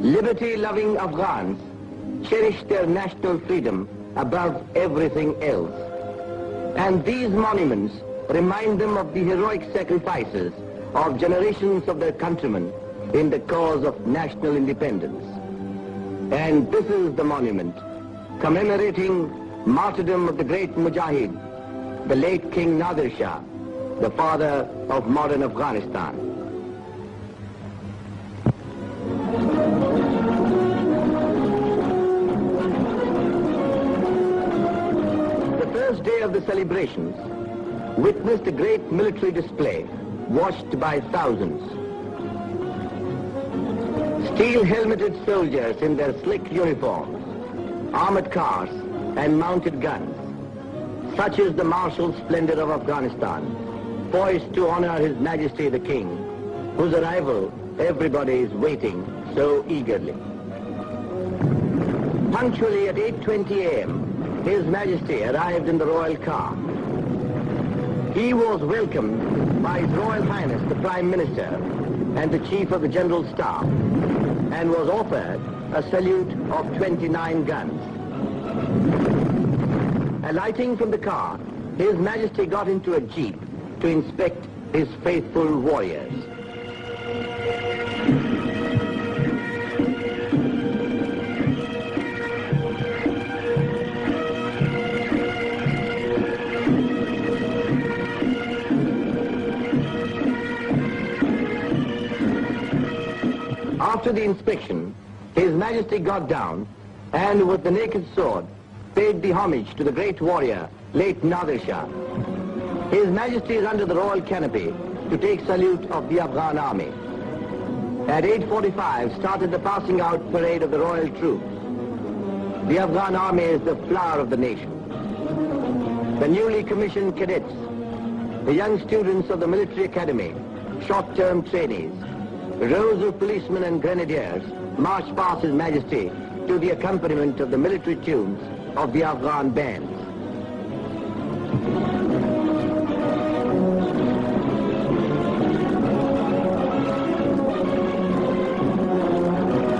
Liberty-loving Afghans cherish their national freedom above everything else. And these monuments remind them of the heroic sacrifices of generations of their countrymen in the cause of national independence. And this is the monument commemorating martyrdom of the great Mujahid, the late King Nadir Shah, the father of modern Afghanistan. The first day of the celebrations witnessed a great military display watched by thousands. Steel-helmeted soldiers in their slick uniforms, armored cars and mounted guns. Such is the martial splendor of Afghanistan, poised to honor His Majesty the King, whose arrival everybody is waiting so eagerly. Punctually at 8:20 a.m., His Majesty arrived in the royal car. He was welcomed by His Royal Highness the Prime Minister and the Chief of the General Staff, and was offered a salute of 29 guns. Alighting from the car, His Majesty got into a jeep to inspect his faithful warriors. After the inspection, His Majesty got down and with the naked sword paid the homage to the great warrior, late Nadir Shah. His Majesty is under the royal canopy to take salute of the Afghan army. At 8:45 started the passing out parade of the royal troops. The Afghan army is the flower of the nation. The newly commissioned cadets, the young students of the military academy, short-term trainees, rows of policemen and grenadiers march past His Majesty to the accompaniment of the military tunes of the Afghan bands.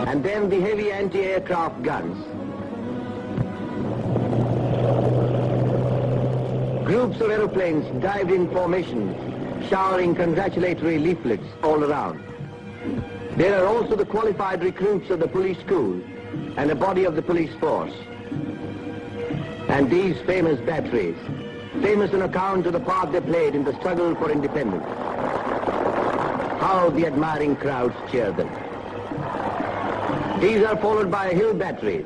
And then the heavy anti-aircraft guns. Groups of aeroplanes dived in formations, showering congratulatory leaflets all around. There are also the qualified recruits of the police school and a body of the police force. And these famous batteries, famous on account of the part they played in the struggle for independence. How the admiring crowds cheer them. These are followed by hill batteries,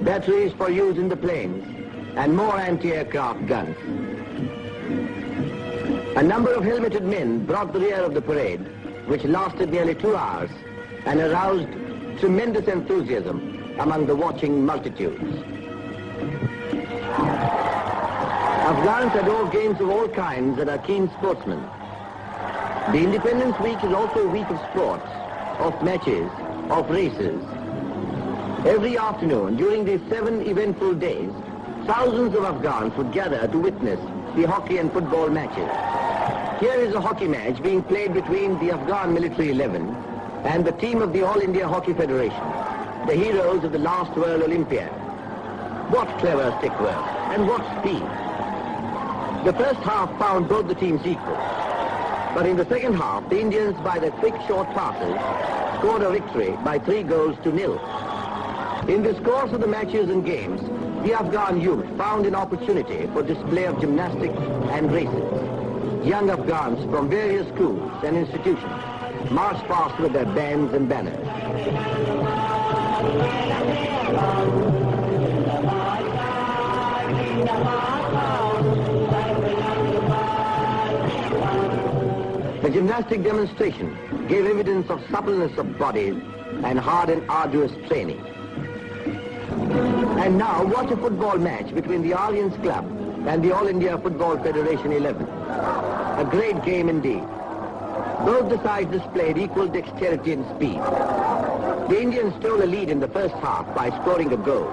batteries for use in the plains, and more anti-aircraft guns. A number of helmeted men brought the rear of the parade, which lasted nearly 2 hours and aroused tremendous enthusiasm among the watching multitudes. Afghans adore games of all kinds and are keen sportsmen. The Independence Week is also a week of sports, of matches, of races. Every afternoon during these 7 eventful days, thousands of Afghans would gather to witness the hockey and football matches. Here is a hockey match being played between the Afghan military 11 and the team of the All India Hockey Federation, the heroes of the last World Olympiad. What clever stick work and what speed. The first half found both the teams equal. But in the second half, the Indians, by their quick short passes, scored a victory by 3-0. In this course of the matches and games, the Afghan youth found an opportunity for display of gymnastics and races. Young Afghans from various schools and institutions marched past with their bands and banners. The gymnastic demonstration gave evidence of suppleness of bodies and hard and arduous training. And now watch a football match between the Alliance Club and the All India Football Federation 11. A great game indeed. Both the sides displayed equal dexterity and speed. The Indians stole a lead in the first half by scoring a goal,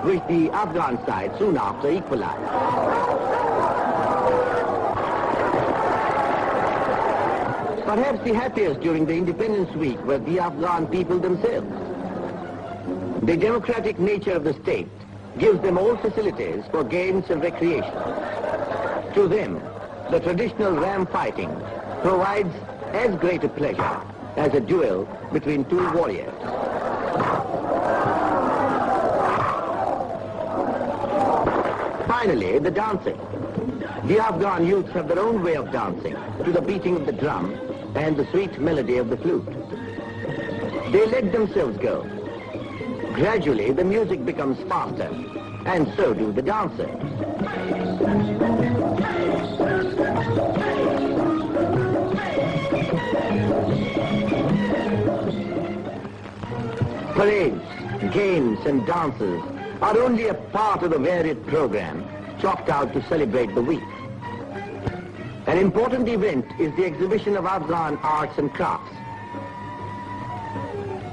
which the Afghan side soon after equalized. Perhaps the happiest during the Independence Week were the Afghan people themselves. The democratic nature of the state gives them all facilities for games and recreation. To them, the traditional ram fighting provides as great a pleasure as a duel between two warriors. Finally, the dancing. The Afghan youths have their own way of dancing to the beating of the drum and the sweet melody of the flute. They let themselves go. Gradually, the music becomes faster, and so do the dancers. Parades, games, and dances are only a part of the varied program chalked out to celebrate the week. An important event is the exhibition of Afghan arts and crafts.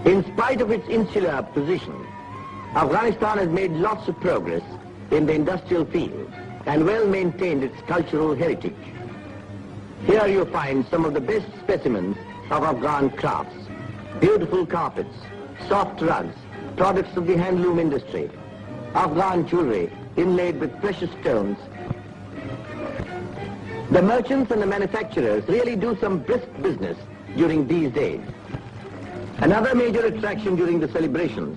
In spite of its insular position, Afghanistan has made lots of progress in the industrial field and well maintained its cultural heritage. Here you find some of the best specimens of Afghan crafts: beautiful carpets, soft rugs, products of the handloom industry, Afghan jewelry inlaid with precious stones. The merchants and the manufacturers really do some brisk business during these days. Another major attraction during the celebrations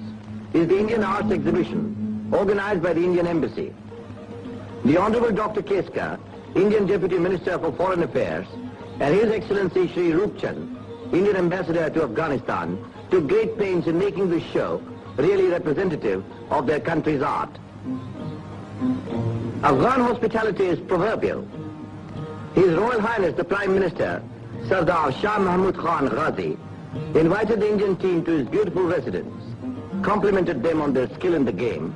is the Indian Arts Exhibition, organized by the Indian Embassy. The Honorable Dr. Keska, Indian Deputy Minister for Foreign Affairs, and His Excellency Shri Roop Chand, Indian Ambassador to Afghanistan, took great pains in making this show really representative of their country's art. Afghan hospitality is proverbial. His Royal Highness the Prime Minister, Sardar Shah Mahmud Khan Ghazi, invited the Indian team to his beautiful residence, complimented them on their skill in the game,